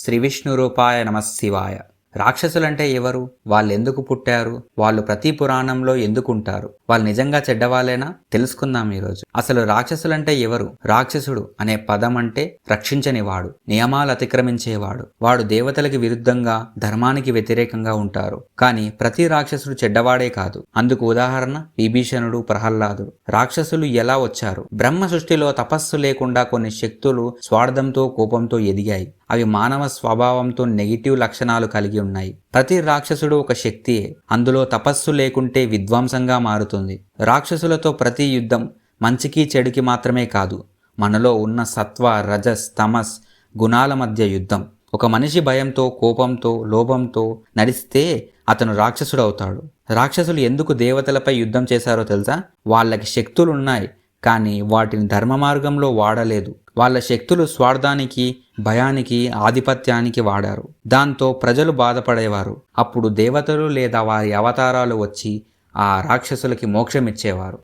శ్రీ విష్ణు రూపాయ నమఃశివాయ. రాక్షసులంటే ఎవరు? వాళ్ళెందుకు పుట్టారు? వాళ్ళు ప్రతి పురాణంలో ఎందుకుంటారు? వాళ్ళు నిజంగా చెడ్డవాళ్ళేనా? తెలుసుకుందాం ఈరోజు. అసలు రాక్షసులంటే ఎవరు? రాక్షసుడు అనే పదం అంటే రక్షించని వాడు, నియమాలు అతిక్రమించేవాడు. వాడు దేవతలకి విరుద్ధంగా, ధర్మానికి వ్యతిరేకంగా ఉంటారు. కానీ ప్రతి రాక్షసుడు చెడ్డవాడే కాదు. అందుకు ఉదాహరణ విభీషణుడు, ప్రహ్లాదుడు. రాక్షసులు ఎలా వచ్చారు? బ్రహ్మ సృష్టిలో తపస్సు లేకుండా కొన్ని శక్తులు స్వార్థంతో, కోపంతో ఎదిగాయి. అవి మానవ స్వభావంతో నెగిటివ్ లక్షణాలు కలిగి ఉన్నాయి. ప్రతి రాక్షసుడు ఒక శక్తియే. అందులో తపస్సు లేకుంటే విధ్వంసంగా మారుతుంది. రాక్షసులతో ప్రతి యుద్ధం మంచికి చెడుకి మాత్రమే కాదు, మనలో ఉన్న సత్వ, రజస్, తమస్ గుణాల మధ్య యుద్ధం. ఒక మనిషి భయంతో, కోపంతో, లోభంతో నడిస్తే అతను రాక్షసుడు అవుతాడు. రాక్షసులు ఎందుకు దేవతలపై యుద్ధం చేశారో తెలుసా? వాళ్ళకి శక్తులున్నాయి, కానీ వాటిని ధర్మ మార్గంలో వాడలేదు. వాళ్ళ శక్తులు స్వార్థానికి, భయానికి, ఆధిపత్యానికి వాడారు. దాంతో ప్రజలు బాధపడేవారు. అప్పుడు దేవతలు లేదా వారి అవతారాలు వచ్చి ఆ రాక్షసులకి మోక్షం ఇచ్చేవారు.